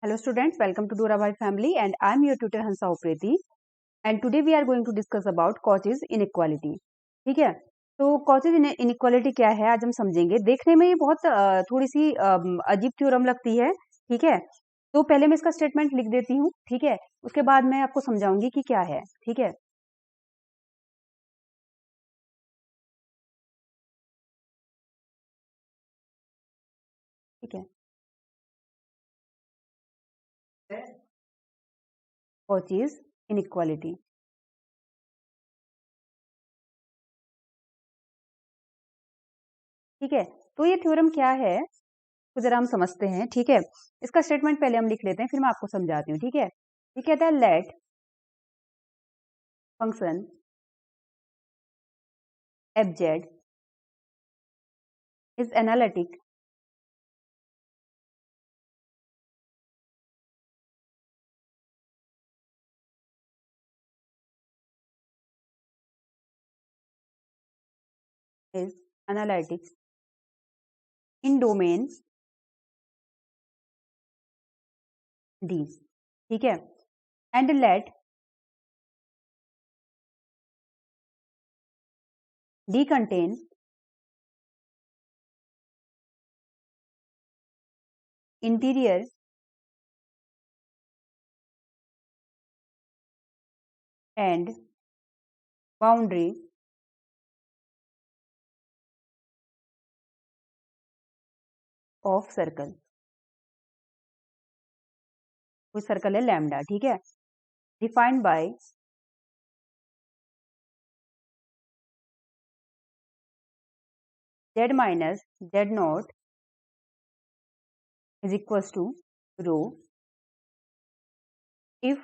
Hello students, welcome to Dorabai family and I am your tutor Hansa Upreti and today we are going to discuss about Cauchy's inequality. ठीक है, तो Cauchy's inequality क्या है आज हम समझेंगे। देखने में ये बहुत थोड़ी सी अजीब थ्योरम लगती है। ठीक है, तो पहले मैं इसका स्टेटमेंट लिख देती हूँ। ठीक है, उसके बाद मैं आपको समझाऊंगी कि क्या है। ठीक है, ठीक है, Cauchy's inequality। ठीक है, तो ये थ्योरम क्या है तो जरा हम समझते हैं। ठीक है, इसका स्टेटमेंट पहले हम लिख लेते हैं, फिर मैं आपको समझाती हूँ। ठीक है, ये कहता है let function fz is analytic is analytic in domain D। ठीक है, and let D contain interior and boundary of circle। कोई सर्कल है लैम्डा। ठीक है, defined by z minus z naught is equals to rho if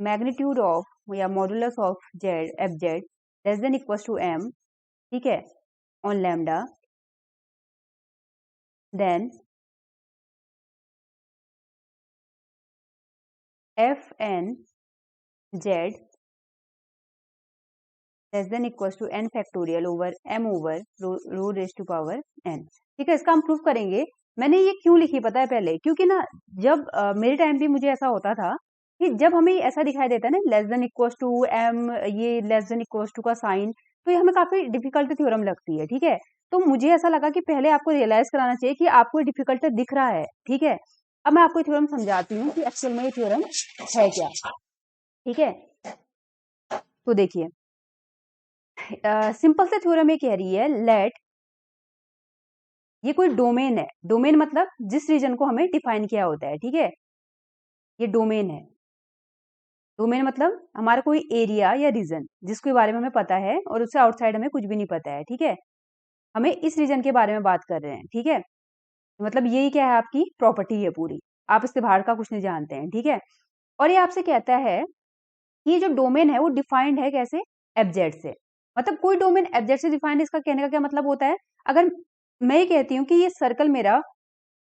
magnitude of या modulus of z fz less than equals to m। ठीक है, on lambda then f n z less than equals to n factorial over m over rho raised to power n। ठीक है, इसका हम proof करेंगे। मैंने ये क्यों लिखी पता है पहले, क्योंकि ना जब मेरे टाइम भी मुझे ऐसा होता था कि जब हमें ऐसा दिखाई देता है ना less than equals to m, ये लेस देन इक्वल्स टू का साइन, तो ये हमें काफी डिफिकल्ट थ्योरम लगती है। ठीक है, तो मुझे ऐसा लगा कि पहले आपको रियलाइज कराना चाहिए कि आपको डिफिकल्ट दिख रहा है। ठीक है, अब मैं आपको थ्योरम समझाती हूँ कि एक्चुअल में ये थ्योरम है क्या। ठीक है, तो देखिए सिंपल से थ्योरम ये कह रही है लेट, ये कोई डोमेन है। डोमेन मतलब जिस रीजन को हमें डिफाइन किया होता है। ठीक है, ये डोमेन है। डोमेन मतलब हमारा कोई एरिया या रीजन जिसके बारे में हमें पता है और उससे आउटसाइड हमें कुछ भी नहीं पता है। ठीक है, हमें इस रीजन के बारे में बात कर रहे हैं। ठीक है, मतलब यही क्या है, आपकी प्रॉपर्टी है पूरी, आप इससे बाहर का कुछ नहीं जानते हैं। ठीक है, और ये आपसे कहता है कि ये जो डोमेन है वो डिफाइंड है कैसे, एफजेड से। मतलब कोई डोमेन एफजेड से डिफाइंड, इसका कहने का क्या मतलब होता है, अगर मैं ये कहती हूँ कि ये सर्कल मेरा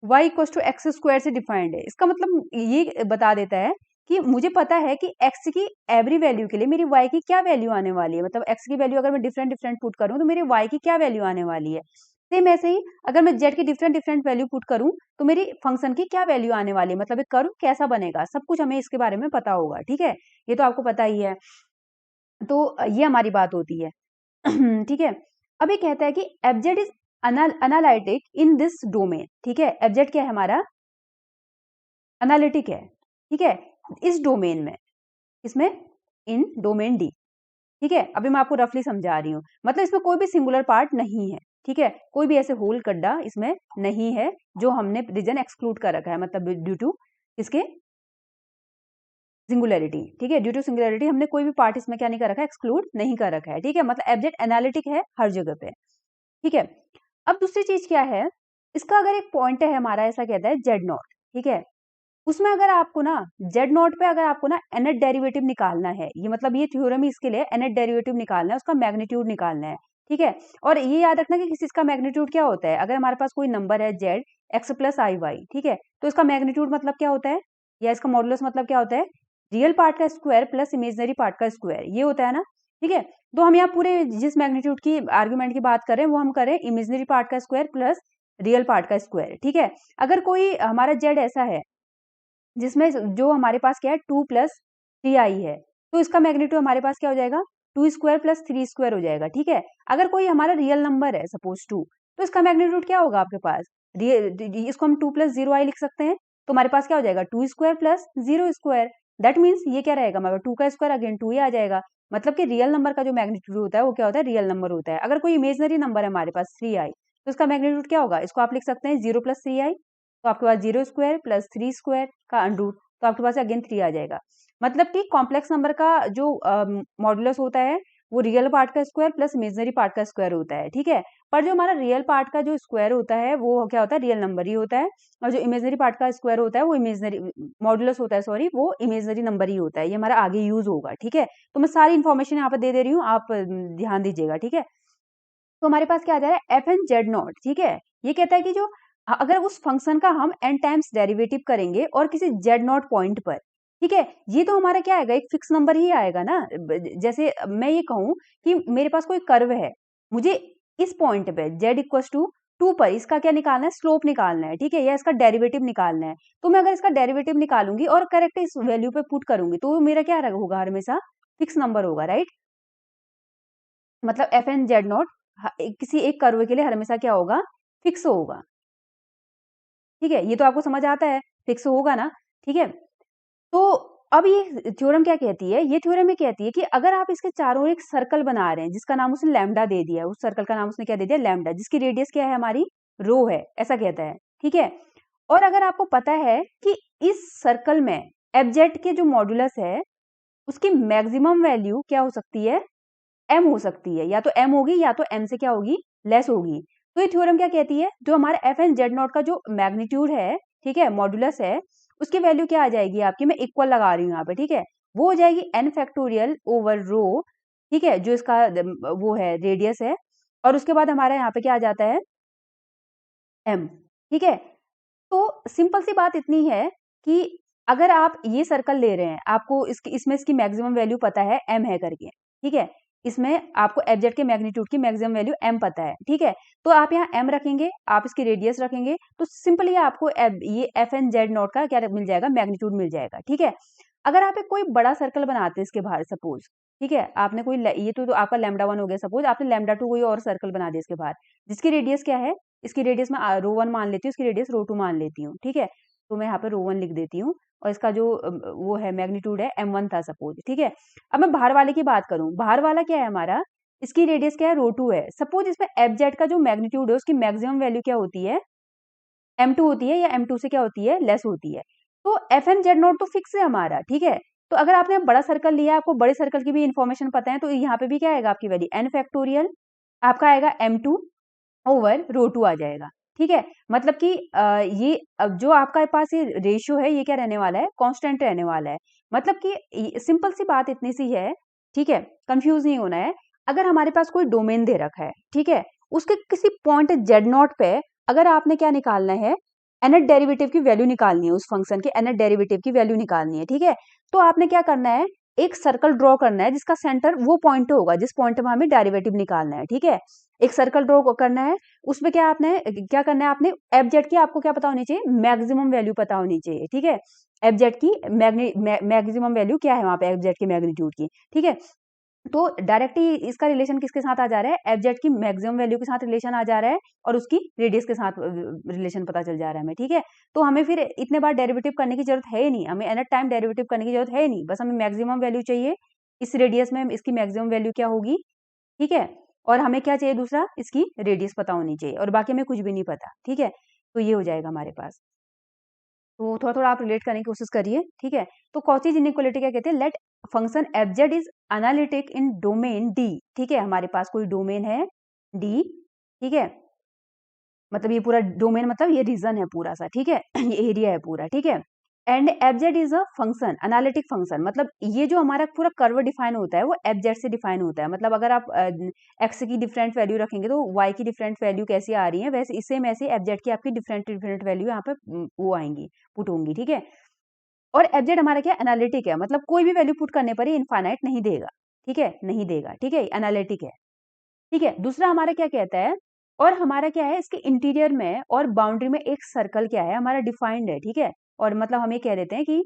y equal to x square से डिफाइंड है, इसका मतलब ये बता देता है कि मुझे पता है कि x की एवरी वैल्यू के लिए मेरी y की क्या वैल्यू आने वाली है। मतलब x की वैल्यू अगर मैं डिफरेंट डिफरेंट पुट करूं तो मेरे y की क्या वैल्यू आने वाली है। सेम ऐसे ही अगर मैं z की डिफरेंट डिफरेंट वैल्यू पुट करूं तो मेरी फंक्शन की क्या वैल्यू आने वाली है, मतलब एक कर्व कैसा बनेगा, सब कुछ हमें इसके बारे में पता होगा। ठीक है, ये तो आपको पता ही है। तो ये हमारी बात होती है। ठीक है, अब ये कहता है कि f z is analytic in this domain. ठीक है, एफजेड क्या है हमारा, एनालिटिक है। ठीक है, इस डोमेन में, इसमें इन डोमेन डी। ठीक है, अभी मैं आपको रफली समझा रही हूँ, मतलब इसमें कोई भी सिंगुलर पार्ट नहीं है। ठीक है, कोई भी ऐसे होल गड्ढा इसमें नहीं है जो हमने रीजन एक्सक्लूड कर रखा है, मतलब ड्यू टू इसके सिंगुलरिटी। ठीक है, ड्यू टू सिंगुलरिटी हमने कोई भी पार्ट इसमें क्या नहीं कर रखा है, एक्सक्लूड नहीं कर रखा है। ठीक है, मतलब एफजेड एनालिटिक है हर जगह पे। ठीक है, अब दूसरी चीज क्या है, इसका अगर एक पॉइंट है हमारा, ऐसा कहता है जेड नॉट। ठीक है, उसमें अगर आपको ना जेड नॉट पे अगर आपको ना nth डेरिवेटिव निकालना है, ये मतलब ये थ्योरम ही इसके लिए nth डेरिवेटिव निकालना है, उसका मैग्नीट्यूड निकालना है। ठीक है, और ये याद रखना कि किसी का मैग्नीट्यूड क्या होता है, अगर हमारे पास कोई नंबर है जेड एक्स प्लस आई वाई, ठीक है, तो इसका मैग्नीट्यूड मतलब क्या होता है, या इसका मॉडुलस मतलब क्या होता है, रियल पार्ट का स्क्वायर प्लस इमेजनरी पार्ट का स्क्वायर, ये होता है ना। ठीक है, तो हम यहाँ पूरे जिस मैग्नीट्यूड की आर्ग्यूमेंट की बात करें वो हम करें इमेजनरी पार्ट का स्क्वायर प्लस रियल पार्ट का स्क्वायर, ठीक है। अगर कोई हमारा जेड ऐसा है जिसमें जो हमारे पास क्या है 2 प्लस 3i है, तो इसका मैग्नीट्यूड हमारे पास क्या हो जाएगा 2 स्क्वायर प्लस 3 स्क्वायर हो जाएगा, ठीक है। अगर कोई हमारा रियल नंबर है सपोज 2, तो इसका मैग्नीट्यूड क्या होगा आपके पास, इसको हम 2 प्लस 0i लिख सकते हैं, तो हमारे पास क्या हो जाएगा 2 square plus 0 square. That means ये क्या रहेगा हमारे 2 का स्क्वायर अगेन 2 ही आ जाएगा। मतलब कि रियल नंबर का जो मैग्नीट्यूड होता है वो क्या होता है, रियल नंबर होता है। अगर कोई इमेजनरी नंबर है हमारे पास 3i, तो इसका मैग्नीट्यूड क्या होगा, इसको आप लिख सकते हैं 0 प्लस 3i, तो आपके पास 0 स्क्वायर प्लस 3 स्क्वायर का अंडरूट, तो आपके पास अगेन 3 आ जाएगा। मतलब कि कॉम्प्लेक्स नंबर का जो मॉडुलस होता है वो रियल पार्ट का स्क्वायर प्लस इमेजनरी पार्ट का स्क्वायर होता है, ठीक है। पर जो हमारा रियल पार्ट का जो स्क्वायर होता है वो क्या होता है, रियल नंबर ही होता है, और जो इमेजनरी पार्ट का स्क्वायर होता है वो इमेजनरी मॉडुलस होता है, सॉरी, वो इमेजनरी नंबर ही होता है। ये हमारा आगे यूज होगा, ठीक है। तो मैं सारी इन्फॉर्मेशन यहाँ पे दे रही हूँ, आप ध्यान दीजिएगा, ठीक है। तो हमारे पास क्या आ जा रहा है एफ एन जेड नॉट, ठीक है। ये कहता है कि जो अगर उस फंक्शन का हम एन टाइम्स डेरिवेटिव करेंगे और किसी जेड नॉट पॉइंट पर, ठीक है, ये तो हमारा क्या आएगा, एक फिक्स नंबर ही आएगा ना। जैसे मैं ये कहूं कि मेरे पास कोई कर्व है, मुझे इस पॉइंट पे जेड इक्वल टू 2 पर इसका क्या निकालना है, स्लोप निकालना है, ठीक है, या इसका डेरिवेटिव निकालना है। तो मैं अगर इसका डेरिवेटिव निकालूंगी और करेक्ट इस वैल्यू पे पुट करूंगी तो मेरा क्या होगा, हमेशा फिक्स नंबर होगा, राइट। मतलब एफ एन जेड नॉट किसी एक कर्व के लिए हमेशा क्या होगा, फिक्स होगा, ठीक है। ये तो आपको समझ आता है, फिक्स होगा ना, ठीक है। तो अब ये थ्योरम क्या कहती है, ये थ्योरम ये कहती है कि अगर आप इसके चारों एक सर्कल बना रहे हैं जिसका नाम उसने लैम्डा दे दिया है, उस सर्कल का नाम उसने क्या दे दिया, लैम्डा, जिसकी रेडियस क्या है हमारी, रो है, ऐसा कहता है, ठीक है। और अगर आपको पता है कि इस सर्कल में एफजेड के जो मॉडुलस है उसकी मैक्सिमम वैल्यू क्या हो सकती है, एम हो सकती है, या तो एम होगी या तो एम से क्या होगी, लेस होगी। तो ये थ्योरम क्या कहती है, जो हमारा एफ एन जेड नॉट का जो मैग्नीट्यूड है, ठीक है, मॉडुलस है, उसकी वैल्यू क्या आ जाएगी आपकी, मैं इक्वल लगा रही हूँ यहाँ पे, ठीक है, वो हो जाएगी एन फैक्टोरियल ओवर रो, ठीक है, जो इसका वो है रेडियस है, और उसके बाद हमारा यहाँ पे क्या आ जाता है, एम, ठीक है। तो सिंपल सी बात इतनी है कि अगर आप ये सर्कल ले रहे हैं, आपको इसमें इसकी मैक्सिमम वैल्यू पता है एम है करके, ठीक है, इसमें आपको एफजेड के मैग्नीट्यूड की मैक्सिमम वैल्यू एम पता है, ठीक है। तो आप यहाँ एम रखेंगे, आप इसकी रेडियस रखेंगे, तो सिंपली आपको ये एफ एन जेड नॉट का क्या मिल जाएगा, मैग्नीट्यूड मिल जाएगा, ठीक है। अगर आप एक कोई बड़ा सर्कल बनाते हैं इसके बाहर सपोज, ठीक है, आपने कोई ये तो आपका लैम्डा 1 हो गया, सपोज आपने लैम्डा 2 कोई और सर्कल बना दिया इसके बाहर, जिसकी रेडियस क्या है, इसकी रेडियस में रो 1 मान लेती हूँ, इसकी रेडियस रो 2 मान लेती हूँ, ठीक है। तो मैं यहाँ पे रो 1 लिख देती हूँ, और इसका जो वो है मैग्नीट्यूड है m1 था सपोज, ठीक है। अब मैं बाहर वाले की बात करूं, बाहर वाला क्या है हमारा, इसकी रेडियस क्या है, रो 2 है। सपोज इसमें एफ जेड का जो मैग्नीट्यूड है उसकी मैक्सिमम वैल्यू क्या होती है, m2 होती है, या m2 से क्या होती है, लेस होती है। तो एफ एन जेड नॉट तो फिक्स है हमारा, ठीक है। तो अगर आपने बड़ा सर्कल लिया, आपको बड़े सर्कल की भी इन्फॉर्मेशन पता है, तो यहाँ पे भी क्या आएगा आपकी वैल्यू एन फैक्टोरियल, आपका आएगा m2 ओवर रो 2 आ जाएगा, ठीक है। मतलब कि ये अब जो आपका पास ये रेशियो है ये क्या रहने वाला है, कांस्टेंट रहने वाला है। मतलब कि सिंपल सी बात इतनी सी है, ठीक है, कंफ्यूज नहीं होना है। अगर हमारे पास कोई डोमेन दे रखा है, ठीक है, उसके किसी पॉइंट जेड नॉट पे अगर आपने क्या निकालना है, nth डेरिवेटिव की वैल्यू निकालनी है, उस फंक्शन के nth डेरिवेटिव की वैल्यू निकालनी है, ठीक है। तो आपने क्या करना है, एक सर्कल ड्रॉ करना है जिसका सेंटर वो पॉइंट होगा जिस पॉइंट में हमें डेरिवेटिव निकालना है, ठीक है। एक सर्कल ड्रॉ करना है, उसमें क्या आपने क्या करना है, आपने एफ जेड की आपको क्या पता होनी चाहिए, मैक्सिमम वैल्यू पता होनी चाहिए, ठीक है। एफ जेड की मैक्सिमम वैल्यू क्या है वहां पे, एफ जेड की मैग्नीट्यूड की, ठीक है। तो डायरेक्टली इसका रिलेशन किसके साथ आ जा रहा है, एफ जेड की मैक्सिमम वैल्यू के साथ रिलेशन आ जा रहा है, और उसकी रेडियस के साथ रिलेशन पता चल जा रहा है हमें, ठीक है। तो हमें फिर इतने बार डेरिवेटिव करने की जरूरत है ही नहीं, हमें एन टाइम डेरिवेटिव करने की जरूरत है ही नहीं, बस हमें मैक्सिमम वैल्यू चाहिए, इस रेडियस में इसकी मैक्सिमम वैल्यू क्या होगी, ठीक है। और हमें क्या चाहिए दूसरा, इसकी रेडियस पता होनी चाहिए, और बाकी हमें कुछ भी नहीं पता, ठीक है। तो ये हो जाएगा हमारे पास। तो थोड़ा थोड़ा आप रिलेट करने की कोशिश करिए, ठीक है। तो कॉची इनइक्वालिटी क्या कहते हैं, let function f z is analytic in domain d, ठीक है, हमारे पास कोई डोमेन है डी, ठीक है, मतलब ये पूरा डोमेन मतलब ये रीजन है पूरा सा, ठीक है, ये एरिया है पूरा, ठीक है। And F z is a function, analytic function, मतलब ये जो हमारा पूरा कर्व डिफाइन होता है वो एफ जेड से डिफाइन होता है। मतलब अगर आप एक्स की डिफरेंट वैल्यू रखेंगे तो वाई की डिफरेंट वैल्यू कैसी आ रही है, वैसे इससे में ऐसे एफ जेड की आपकी डिफरेंट डिफरेंट वैल्यू यहाँ पे वो आएंगी, पुट होंगी, ठीक है। और एफ जेड हमारा क्या एनालिटिक है, मतलब कोई भी वैल्यू पुट करने पर ये इनफाइनाइट नहीं देगा, ठीक है, नहीं देगा, ठीक है, एनालिटिक है, ठीक है। दूसरा हमारा क्या कहता है, और हमारा क्या है, इसके इंटीरियर में और बाउंड्री में एक सर्कल क्या है हमारा डिफाइंड है, ठीक है। और मतलब हम ये कह देते हैं कि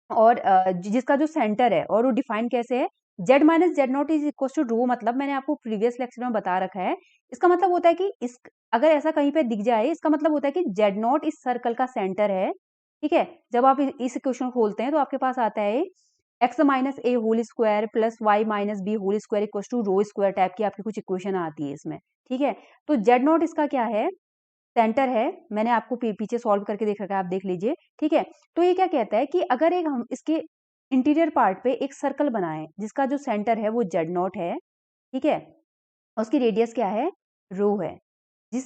और जिसका जो सेंटर है और वो डिफाइन कैसे है, z minus Z not is equal to rho, मतलब मैंने आपको प्रीवियस लेक्चर में बता रखा है। इसका मतलब होता है कि इस अगर ऐसा कहीं पे दिख जाए, इसका मतलब होता है कि जेड नॉट इस सर्कल का सेंटर है, ठीक है। जब आप इस इक्वेशन को खोलते हैं तो आपके पास आता है x minus a whole square plus y minus b whole square equal to rho square type की आपकी कुछ इक्वेशन आती है इसमें, ठीक है। तो जेड नॉट इसका क्या है, सेंटर है। मैंने आपको पीछे सॉल्व करके देख रखा है, आप देख लीजिए, ठीक है। तो ये क्या कहता है कि अगर एक हम इसके इंटीरियर पार्ट पे एक सर्कल बनाएं जिसका जो सेंटर है वो जेड नॉट है, ठीक है, उसकी रेडियस क्या है, रो है। जिस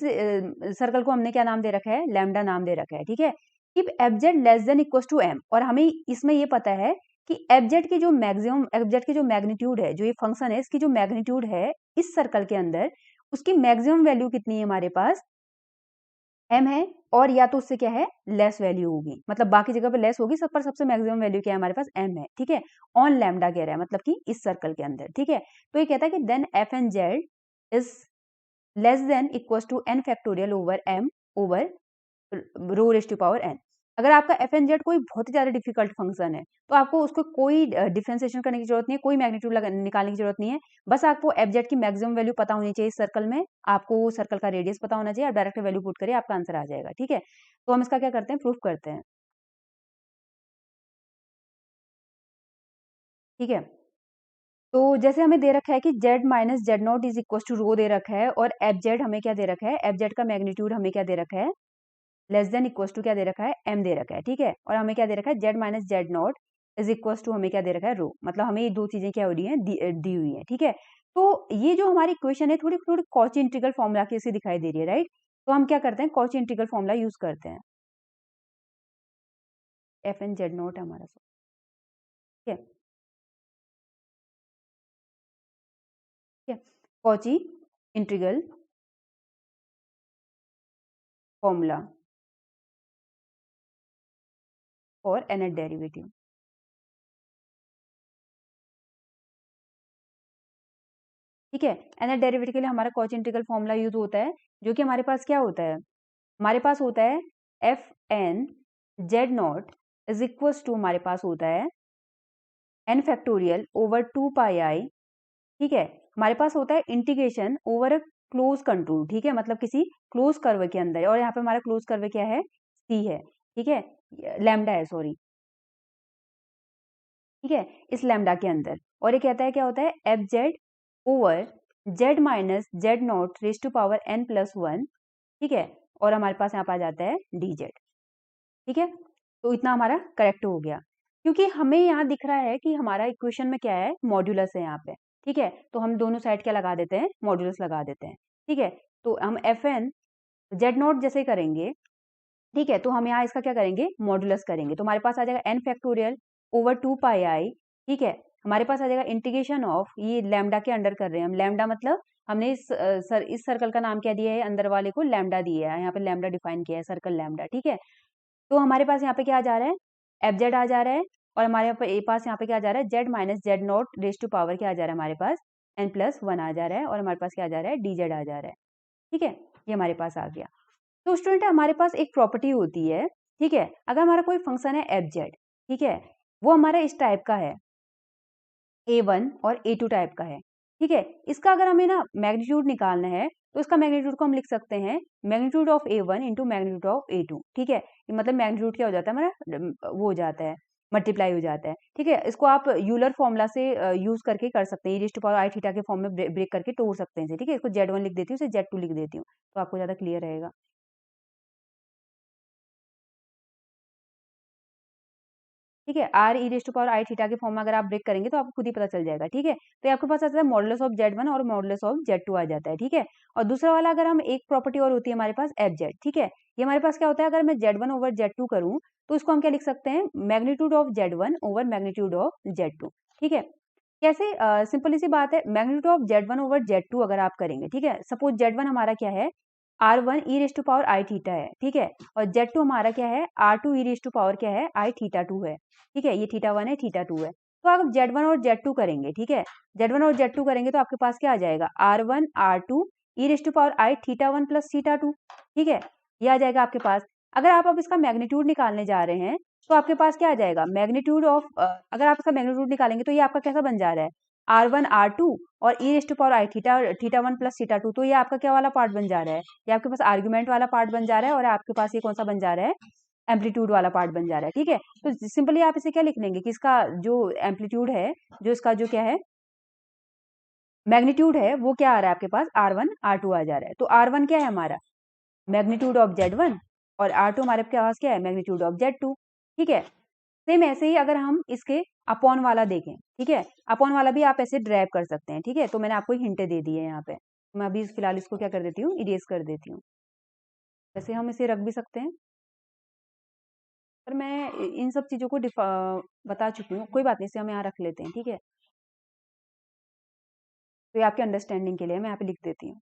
सर्कल को हमने क्या नाम दे रखा है, लैम्डा नाम दे रखा है, ठीक है। If f z less than equal to m, और हमें इसमें ये पता है कि एफ जेड की जो मैक्सिमम, एफ जेड की जो मैग्नीट्यूड है, जो ये फंक्शन है इसकी जो मैग्नीट्यूड है इस सर्कल के अंदर, उसकी मैक्सिमम वैल्यू कितनी है हमारे पास, एम है। और या तो उससे क्या है, लेस वैल्यू होगी, मतलब बाकी जगह पे लेस होगी, सब पर सबसे मैक्सिमम वैल्यू क्या है हमारे पास, एम है, ठीक है। ऑन लैम्डा कह रहा है, मतलब कि इस सर्कल के अंदर, ठीक है। तो ये कहता है कि then f n z is less than equal to n factorial over m over rho raise to power n. अगर आपका एफ एन जेड कोई बहुत ही ज्यादा डिफिकल्ट फंक्शन है तो आपको उसको कोई डिफरेंशिएशन करने की जरूरत नहीं है, कोई मैग्नीट्यूड निकालने की जरूरत नहीं है। बस आपको एफ जेड की मैक्सिमम वैल्यू पता होनी चाहिए इस सर्कल में, आपको सर्कल का रेडियस पता होना चाहिए, आप डायरेक्ट वैल्यू पुट करिए, आपका आंसर आ जाएगा, ठीक है। तो हम इसका क्या करते हैं, प्रूफ करते हैं, ठीक है। तो जैसे हमें दे रखा है कि z minus Z not is equal to rho दे रखा है, और एफ जेड हमें क्या दे रखा है, एफ जेड का मैग्नीट्यूड हमें क्या दे रखा है, लेस देन इक्वल टू क्या दे रखा है, एम दे रखा है, ठीक है। और हमें क्या दे रखा है, z minus Z not is equal to हमें क्या दे रखा है, रो, मतलब हमें ये दो चीजें क्या हो रही है, दी हुई है, ठीक है। तो ये जो हमारी इक्वेशन है थोड़ी थोड़ी कॉची इंटीग्रल फॉर्मूला की ऐसी दिखाई दे रही है, राइट। तो हम क्या करते हैं, कॉची इंटीग्रल फॉर्मूला यूज करते हैं, एफ एन जेड नॉट है हमारा, ठीक है, ठीक है। कॉची इंटीग्रल फॉर्मूला और nth डेरिवेटिव, ठीक है। nth डेरिवेटिव के लिए हमारा कॉची इंटीग्रल फॉर्मूला यूज होता है, जो कि हमारे पास क्या होता है, हमारे पास होता है f n z not is equal to हमारे पास होता है n factorial over 2 pi i, ठीक है। हमारे पास होता है integration over a close contour, ठीक है, मतलब किसी क्लोज कर्व के अंदर, और यहाँ पे हमारा क्लोज कर्व क्या है, सी है, ठीक है, लैम्डा है, सॉरी, ठीक है, इस लैम्डा के अंदर। और ये कहता है क्या होता है, f z over z minus Z naught raise to power n plus one, ठीक है। और हमारे पास यहाँ पर आ जाता है डी जेड, ठीक है। तो इतना हमारा करेक्ट हो गया, क्योंकि हमें यहाँ दिख रहा है कि हमारा इक्वेशन में क्या है, मॉड्यूलस है यहाँ पे, ठीक है। तो हम दोनों साइड क्या लगा देते हैं, मॉड्यूलस लगा देते हैं, ठीक है। तो हम एफ एन जेड नॉट जैसे करेंगे, ठीक है, तो हम यहाँ इसका क्या करेंगे, मॉड्यूलस करेंगे, तो हमारे पास आ जाएगा N factorial over 2 pi i, ठीक है। हमारे पास आ जाएगा इंटीग्रेशन ऑफ, ये लैम्डा के अंडर कर रहे हैं हम, लैम्डा मतलब हमने इस सर्कल का नाम क्या दिया है, अंदर वाले को लैम्डा दिया है, यहाँ पे लैम्डा डिफाइन किया है, सर्कल लैम्डा, ठीक है। तो हमारे पास यहाँ पे क्या आ जा रहा है, एफ जेड आ जा रहा है, और हमारे पास यहाँ पे क्या आ जा रहा है, z minus Z naught raise to power क्या आ जा रहा है हमारे पास, एन प्लस वन आ जा रहा है, और हमारे पास क्या आ जा रहा है, डी जेड आ जा रहा है, ठीक है। ये हमारे पास आ गया। तो स्टूडेंट हमारे पास एक प्रॉपर्टी होती है, ठीक है, अगर हमारा कोई फंक्शन है एफ जेड, ठीक है, वो हमारा इस टाइप का है, A1 और A2 टाइप का है, ठीक है। इसका अगर हमें ना मैग्नीट्यूड निकालना है तो इसका मैग्नीट्यूड को हम लिख सकते हैं magnitude of A1 into magnitude of A2, ठीक है। मतलब मैग्नीट्यूड क्या हो जाता है हमारा, वो हो जाता है, मल्टीप्लाई हो जाता है, ठीक है। इसको आप यूलर फॉर्मूला से यूज करके कर सकते हैं, e पावर आई थीटा के फॉर्म में ब्रेक करके तोड़ सकते हैं, ठीक है। इसको Z1 लिख देती हूँ, इसे Z2 लिख देती हूँ, तो आपको ज्यादा क्लियर रहेगा, ठीक है। R e raise to power I theta के फॉर्म में अगर आप ब्रेक करेंगे तो आपको खुद ही पता चल जाएगा, ठीक है। तो ये आपके पास आता है मॉडुलस ऑफ Z1 और मॉडुलस ऑफ Z2 आ जाता है, ठीक है। और दूसरा वाला अगर हम एक प्रॉपर्टी और होती है हमारे पास एफ जेड, ठीक है। ये हमारे पास क्या होता है, अगर मैं Z1 ओवर Z2 करूँ तो इसको हम क्या लिख सकते हैं, magnitude of Z1 over magnitude of Z2, ठीक है। कैसे, सिंपल सी बात है, magnitude of Z1 over Z2 अगर आप करेंगे, ठीक है, सपोज Z1 हमारा क्या है, R1 e raise to power I theta है, ठीक है। और Z2 हमारा क्या है, R2 e raise to power क्या है, आई थीटा 2 है, ठीक है। ये थीटा 1 है, थीटा 2 है। तो आप Z1 और Z2 करेंगे, ठीक है, Z1 और Z2 करेंगे तो आपके पास क्या आ जाएगा, R1 R2 e raise to power I theta 1 plus theta 2, ठीक है, ये आ जाएगा आपके पास। अगर आप अब इसका मैग्नीट्यूड निकालने जा रहे हैं तो आपके पास क्या आ जाएगा, मैग्नीट्यूड ऑफ अगर आप इसका मैग्नीट्यूड निकालेंगे तो ये आपका कैसा बन जा रहा है, R1 R2 और E raise to power I theta 1 plus theta 2, तो ये आपका क्या वाला पार्ट बन जा रहा है, ये आपके पास आर्ग्यूमेंट वाला पार्ट बन जा रहा है और आपके पास ये कौन सा बन जा रहा है, एम्पलीट्यूड वाला पार्ट बन जा रहा है, ठीक है। तो सिंपली आप इसे क्या लिख लेंगे कि इसका जो एम्पलीट्यूड है, जो इसका जो क्या है मैग्नीट्यूड है, वो क्या आ रहा है आपके पास, R1 R2 आ जा रहा है। तो R1 क्या है हमारा, मैग्नीट्यूड ऑफ Z1 और R2 हमारे पास क्या है, मैग्नीट्यूड ऑफ Z2, ठीक है। सेम ऐसे ही अगर हम इसके अपॉन वाला देखें, ठीक है, अपॉन वाला भी आप ऐसे ड्राइव कर सकते हैं, ठीक है। तो मैंने आपको हिंट दे दी है यहाँ पे, मैं अभी फिलहाल इसको क्या कर देती हूँ, इरेज कर देती हूँ। वैसे हम इसे रख भी सकते हैं, पर मैं इन सब चीज़ों को बता चुकी हूँ, कोई बात नहीं, इसे हम यहाँ रख लेते हैं, ठीक है। तो ये आपके अंडरस्टैंडिंग के लिए मैं यहाँ पे लिख देती हूँ।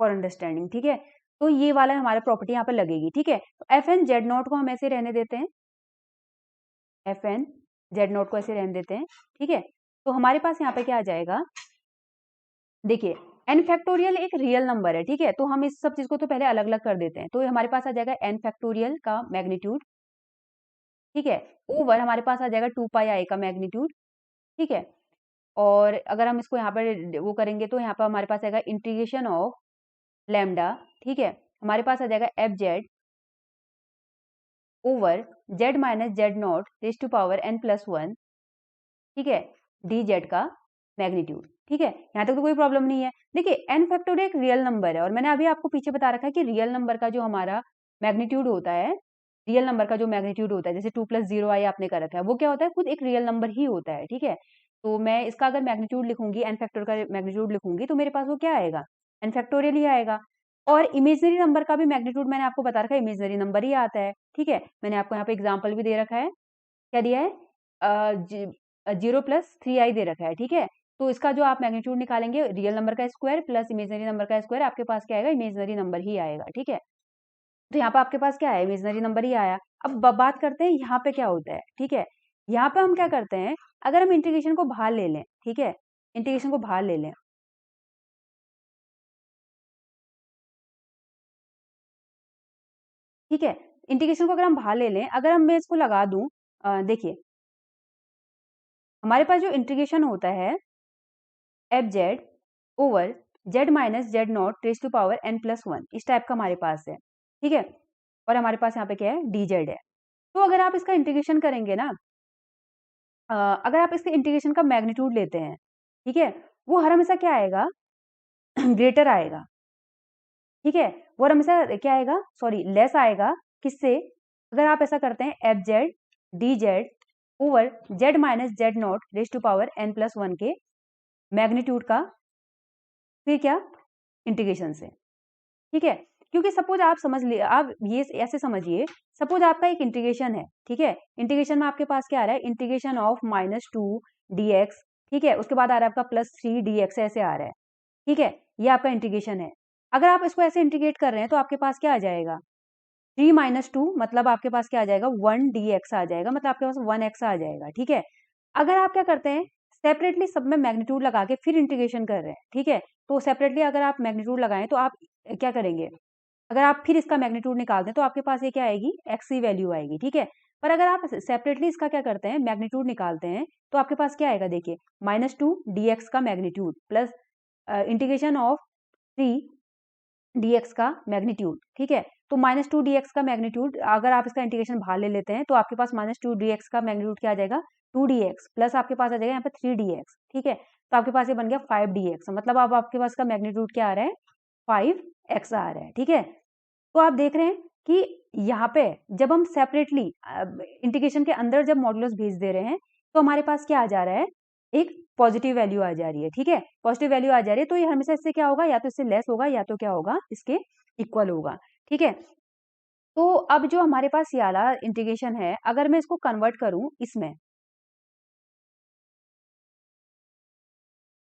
फॉर अंडरस्टैंडिंग, ठीक है। तो ये वाला हमारा प्रॉपर्टी यहाँ पे लगेगी, ठीक है। तो एफ एन जेड नॉट को हम ऐसे रहने देते हैं, एफ एन जेड नॉट को ऐसे रहने देते हैं, ठीक है। तो हमारे पास यहाँ पे क्या आ जाएगा, देखिए एन फैक्टोरियल एक रियल नंबर है, ठीक है। तो हम इस सब चीज को तो पहले अलग अलग कर देते हैं, तो हमारे पास आ जाएगा एन फैक्टोरियल का मैग्नीट्यूड, ठीक है, ओवर हमारे पास आ जाएगा 2 पाई आई का मैग्नीट्यूड, ठीक है। और अगर हम इसको यहाँ पर वो करेंगे तो यहाँ पर हमारे पास आएगा इंटीग्रेशन ऑफ लैम्डा, ठीक है, हमारे पास आ जाएगा f z over z minus Z naught raise to power n plus 1, ठीक है, डी जेड का मैग्नीट्यूड, ठीक है। यहाँ तक तो कोई प्रॉब्लम नहीं है। देखिए एन फैक्टोरियल एक रियल नंबर है और मैंने अभी आपको पीछे बता रखा है कि रियल नंबर का जो हमारा मैग्नीट्यूड होता है, रियल नंबर का जो मैग्नीट्यूड होता है, जैसे 2 + 0i आपने कर रखा है, वो क्या होता है, खुद एक रियल नंबर ही होता है, ठीक है। तो मैं इसका अगर मैग्नीट्यूड लिखूंगी, एन फैक्टोरियल का मैग्नीट्यूड लिखूंगी, तो मेरे पास वो क्या आएगा, एन फैक्टोरियल ही आएगा। और इमेजनरी नंबर का भी मैग्नीट्यूड मैंने आपको बता रखा है, इमेजनरी नंबर ही आता है, ठीक है। मैंने आपको यहाँ पे एग्जाम्पल भी दे रखा है, क्या दिया है, 0 + 3i दे रखा है, ठीक है। तो इसका जो आप मैग्नीट्यूड निकालेंगे, रियल नंबर का स्क्वायर प्लस इमेजनरी नंबर का स्क्वायर, आपके पास क्या आएगा, इमेजनरी नंबर ही आएगा, ठीक है। तो यहाँ पे आपके पास क्या है, इमेजनरी नंबर ही आया। अब बात करते हैं यहाँ पे क्या होता है, ठीक है। यहाँ पे हम क्या करते हैं, अगर हम इंटीग्रेशन को बाहर ले लें, ठीक है, इंटीग्रेशन को बाहर ले लें, ठीक है, इंटीग्रेशन को अगर हम बाहर ले लें, अगर हम मैं इसको लगा दूं, देखिए हमारे पास जो इंटीग्रेशन होता है f z over z minus Z naught raise to power n plus 1, इस टाइप का हमारे पास है, ठीक है। और हमारे पास यहाँ पे क्या है, डी जेड है। तो अगर आप इसका इंटीग्रेशन करेंगे ना, अगर आप इसके इंटीग्रेशन का मैग्नीट्यूड लेते हैं, ठीक है, वो हर हमेशा क्या आएगा, ग्रेटर आएगा, ठीक है, वो हर हमेशा क्या आएगा, सॉरी लेस आएगा, किससे, अगर आप ऐसा करते हैं f z d z over z minus Z naught raise to power n plus 1 के मैग्नीट्यूड का, फिर क्या, इंटीग्रेशन से, ठीक है। क्योंकि सपोज आप समझ लिए, आप ये ऐसे समझिए, सपोज आपका एक इंटीग्रेशन है, ठीक है, इंटीग्रेशन में आपके पास क्या आ रहा है, इंटीग्रेशन ऑफ -2 dx, ठीक है, उसके बाद आ रहा है आपका +3 dx, ऐसे आ रहा है, ठीक है, ये आपका इंटीग्रेशन है। अगर आप इसको ऐसे इंटीग्रेट कर रहे हैं तो आपके पास क्या आ जाएगा, 3 - 2 मतलब आपके पास क्या आ जाएगा, 1 dx आ जाएगा, मतलब आपके पास 1x आ जाएगा, ठीक है। अगर आप क्या करते हैं, सेपरेटली सब में मैग्नीट्यूड लगा के फिर इंटीग्रेशन कर रहे हैं, ठीक है, तो सेपरेटली अगर आप मैग्नीट्यूड लगाएं तो आप क्या करेंगे, अगर आप फिर इसका मैग्नीट्यूड निकालते हैं तो आपके पास ये क्या आएगी, x की वैल्यू आएगी, ठीक है। पर अगर आप सेपरेटली इसका क्या करते हैं, मैग्नीट्यूड निकालते हैं, तो आपके पास क्या आएगा, देखिए -2 dx का magnitude plus integration of 3 dx का मैग्नीट्यूड, ठीक है। तो -2 dx का मैग्नीट्यूड, अगर आप इसका इंटीग्रेशन बाहर ले लेते हैं तो आपके पास -2 dx का मैग्नीट्यूड क्या आ जाएगा, 2 dx प्लस आपके पास आ जाएगा यहाँ पे 3 dx, ठीक है। तो आपके पास ये बन गया 5 dx, मतलब अब आपके पास का मैग्नीट्यूड क्या आ रहा है, 5x आ रहा है, ठीक है। तो आप देख रहे हैं कि यहाँ पे जब हम सेपरेटली इंटीग्रेशन के अंदर जब मॉडुलस भेज दे रहे हैं तो हमारे पास क्या आ जा रहा है, एक पॉजिटिव वैल्यू आ जा रही है, ठीक है, पॉजिटिव वैल्यू आ जा रही है। तो ये हमेशा इससे क्या होगा, या तो इससे लेस होगा या तो क्या होगा, इसके इक्वल होगा, ठीक है। तो अब जो हमारे पास ये वाला इंटीग्रेशन है, अगर मैं इसको कन्वर्ट करूं इसमें,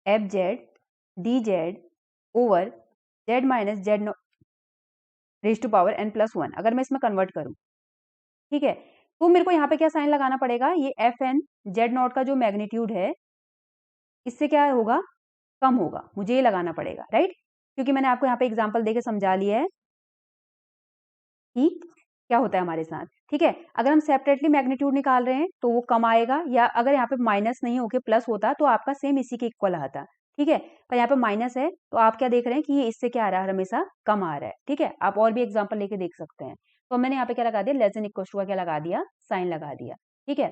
f z d z over z minus z raise to power n plus 1, अगर मैं इसमें कन्वर्ट करूं, ठीक है, तो मेरे को यहाँ पे क्या साइन लगाना पड़ेगा, ये एफ एन जेड नॉट का जो मैग्नीट्यूड है इससे क्या होगा, कम होगा, मुझे ये लगाना पड़ेगा, राइट। क्योंकि मैंने आपको यहाँ पे एग्जाम्पल देके समझा लिया है कि क्या होता है हमारे साथ, ठीक है। अगर हम सेपरेटली मैग्नीट्यूड निकाल रहे हैं तो वो कम आएगा, या अगर यहाँ पे माइनस नहीं होके प्लस होता तो आपका सेम इसी के इक्वल आता, ठीक है। पर यहाँ पे माइनस है तो आप क्या देख रहे हैं कि ये इससे क्या आ रहा है, हमेशा कम आ रहा है, ठीक है। आप और भी एग्जाम्पल लेके देख सकते हैं। तो मैंने यहाँ पे क्या लगा दिया, लेस देन इक्वल टू का क्या लगा दिया, साइन लगा दिया, ठीक है।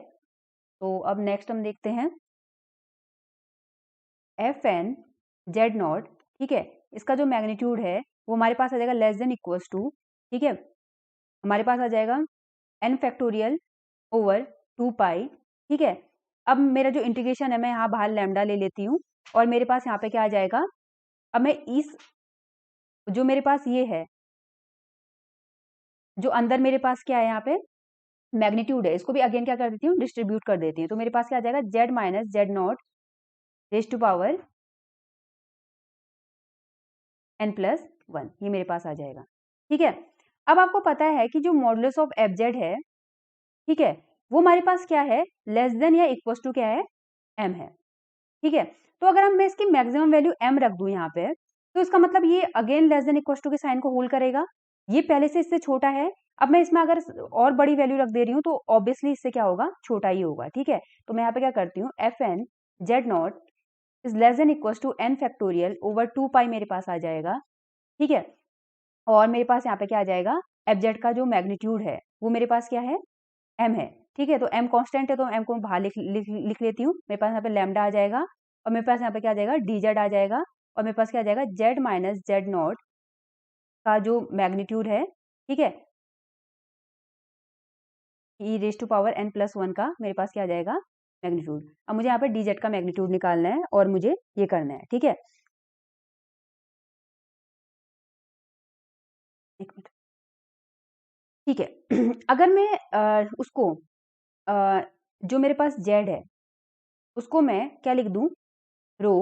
तो अब नेक्स्ट हम देखते हैं एफ एन जेड नॉट, ठीक है। इसका जो मैग्नीट्यूड है वो हमारे पास आ जाएगा लेस देन इक्वल्स टू, ठीक है, हमारे पास आ जाएगा एन फैक्टोरियल ओवर 2 पाई, ठीक है। अब मेरा जो इंटीग्रेशन है मैं यहाँ बाहर लैम्डा ले लेती हूँ और मेरे पास यहाँ पे क्या आ जाएगा, अब मैं इस जो मेरे पास ये है, जो अंदर मेरे पास क्या है यहाँ पे मैग्नीट्यूड है, इसको भी अगेन क्या कर देती हूँ, डिस्ट्रीब्यूट कर देती हूँ। तो मेरे पास क्या आ जाएगा, z minus Z naught raise to power n+1, ये मेरे पास आ जाएगा, ठीक है। अब आपको पता है कि जो मॉडुलस ऑफ एफ जेड है, ठीक है, वो हमारे पास क्या है, लेस देन या इक्वल टू क्या है, m है, ठीक है। तो अगर हम मैं इसकी मैक्सिमम वैल्यू m रख दूं यहाँ पे, तो इसका मतलब ये again less than equal to के साइन को होल्ड करेगा, ये पहले से इससे छोटा है। अब मैं इसमें अगर और बड़ी वैल्यू रख दे रही हूँ तो ऑब्वियसली इससे क्या होगा, छोटा ही होगा, ठीक है। तो मैं यहाँ पे क्या करती हूँ, f n z not is less than equal to n factorial over 2 pi मेरे पास आ जाएगा, ठीक है। और मेरे पास यहाँ पे क्या आ जाएगा, एफ जेड का जो मैग्नीट्यूड है वो मेरे पास क्या है, m है, ठीक है। तो m कांस्टेंट है तो m को मैं बाहर लिख लेती हूँ। मेरे पास यहाँ पे लैम्डा आ जाएगा और मेरे पास यहाँ पे क्या आ जाएगा, डी जेड आ जाएगा और मेरे पास क्या आ जाएगा, जेड माइनस जेड नॉट का जो मैग्नीट्यूड है, ठीक है, ई रेज टू पावर n+1 का मेरे पास क्या आ जाएगा, मैग्नीट्यूड। अब मुझे यहाँ पे डी जेड का मैग्नीट्यूड निकालना है और मुझे ये करना है, ठीक है। एक मिनट, ठीक है। अगर मैं उसको जो मेरे पास जेड है उसको मैं क्या लिख दूं, rho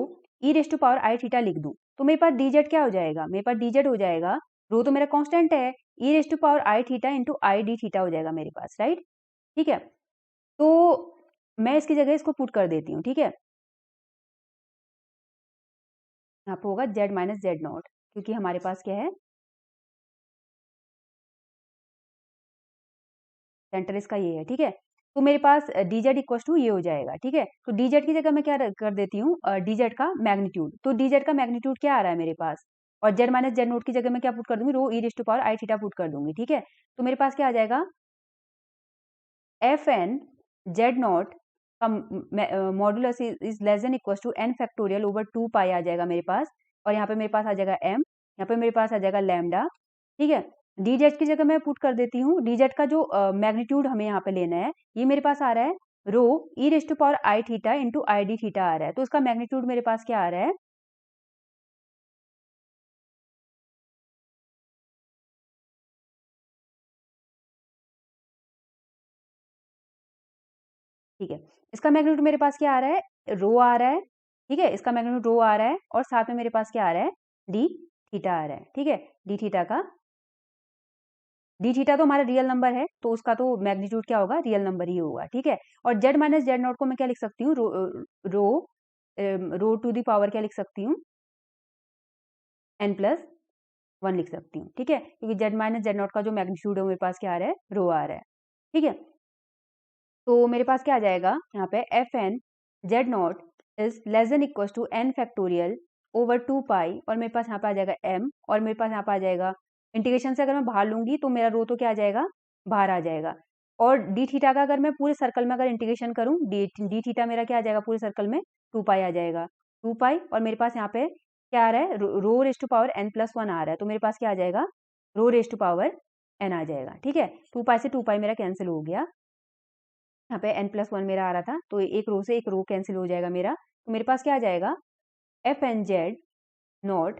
E raise to power I theta लिख दूं, तो मेरे पास डी जेड क्या हो जाएगा, मेरे पास डी जेड हो जाएगा, रो तो मेरा कांस्टेंट है, E raise to power I theta into I D theta हो जाएगा मेरे पास, राइट, ठीक है। तो मैं इसकी जगह इसको पुट कर देती हूँ, ठीक है। यहाँ पे होगा जेड माइनस जेड नॉट, क्योंकि हमारे पास क्या है, सेंटर इसका ये है, ठीक है। तो मेरे पास डी जेड इक्व टू ये हो जाएगा, ठीक है। तो डी जेड की जगह मैं क्या कर देती हूँ, डी जेड का मैग्नीट्यूड, तो डी जेड का मैग्नीट्यूड क्या आ रहा है मेरे पास, और जेड माइनस जेड नोट की जगह मैं क्या पुट कर दूंगी, rho E raise to power I theta put कर दूंगी, ठीक है। तो मेरे पास क्या आ जाएगा, एफ एन जेड नॉट का modulus is less than equal to n factorial over 2 pi आ जाएगा मेरे पास, और यहाँ पे मेरे पास आ जाएगा m, यहाँ पे मेरे पास आ जाएगा लैम्डा, ठीक है। डी जेड की जगह मैं पुट कर देती हूँ, डी जेड का जो मैग्नीट्यूड हमें यहाँ पे लेना है, ये मेरे पास आ रहा है rho E raise to power I theta into I D theta आ रहा है, तो इसका मैग्नीट्यूड मेरे पास क्या आ रहा है, ठीक है। इसका मैग्नीट्यूड मेरे पास क्या आ रहा है, रो आ रहा है, ठीक है, इसका मैग्नीट्यूड रो आ रहा है, और साथ में मेरे पास क्या आ रहा है, डी थीटा आ रहा है, ठीक है। डी थीटा का, डी थीटा तो हमारा रियल नंबर है तो उसका तो मैग्नीट्यूड क्या होगा, रियल नंबर ही होगा, ठीक है। और जेड माइनस जेड नॉट को मैं क्या लिख सकती हूँ, रो रो टू दी पावर क्या लिख सकती हूँ, n+1 लिख सकती हूँ, ठीक है, क्योंकि जेड माइनस जेड नॉट का जो मैग्नीट्यूड है वो मेरे पास क्या आ रहा है, रो आ रहा है, ठीक है। तो मेरे पास क्या आ जाएगा यहाँ पे, f n z not is less than equal to n factorial over 2 pi, और मेरे पास यहाँ पे आ जाएगा m, और मेरे पास यहाँ पे आ जाएगा इंटीग्रेशन से अगर मैं बाहर लूंगी तो मेरा रो तो क्या आ जाएगा, बाहर आ जाएगा। और डी थीटा का अगर मैं पूरे सर्कल में अगर इंटीग्रेशन करूँ, डी थीटा मेरा क्या आ जाएगा, पूरे सर्कल में 2 पाई आ जाएगा, 2 पाई, और मेरे पास यहाँ पे क्या आ रहा है, रो रेस टू पावर n+1 आ रहा है, तो मेरे पास क्या आ जाएगा, रो रेस टू पावर n आ जाएगा, ठीक है। 2 पाई से 2 पाई मेरा कैंसिल हो गया, यहाँ पे n+1 मेरा आ रहा था, तो एक रो से एक रो कैंसिल हो जाएगा मेरा, तो मेरे पास क्या आ जाएगा, f n z not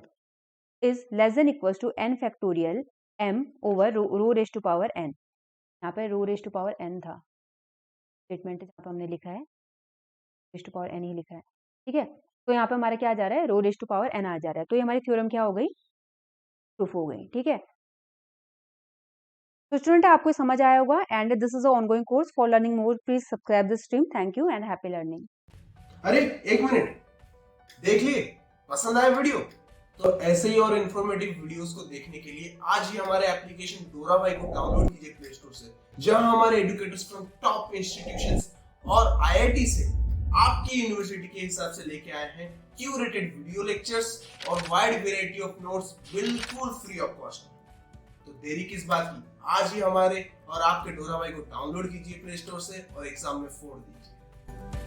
is less than equal to n factorial m over rho raise to power n, यहाँ पे rho raise to power n था, स्टेटमेंट जहाँ पे हमने लिखा है रेस टू पावर n ही लिखा है, ठीक है। तो यहाँ पे हमारा क्या आ जा रहा है, रो रेस टू पावर n आ जा रहा है, तो ये हमारी थ्योरम क्या हो गई, प्रूफ हो गई, ठीक है। तो स्टूडेंट आपको समझ आया होगा and this is ongoing course for learning more please subscribe this stream thank you and happy learning. अरे एक मिनट, देख लिए, पसंद आया वीडियो? तो ऐसे ही और इन्फॉर्मेटिव वीडियोस को देखने के लिए आज ही हमारे एप्लीकेशन डोरा भाई को डाउनलोड कीजिए प्ले स्टोर से, जहां हमारे एजुकेटर्स फ्रॉम टॉप इंस्टीट्यूशंस और आईआईटी से आपकी यूनिवर्सिटी के हिसाब से लेके आए हैं क्यूरेटेड वीडियो लेक्चर्स और वाइड वैरायटी ऑफ नोट्स बिल्कुल फ्री ऑफ कॉस्ट। तो देरी किस बात की, आज ही हमारे और आपके डोरा भाई को डाउनलोड कीजिए प्ले स्टोर से और एग्जाम में फोड़ दीजिए।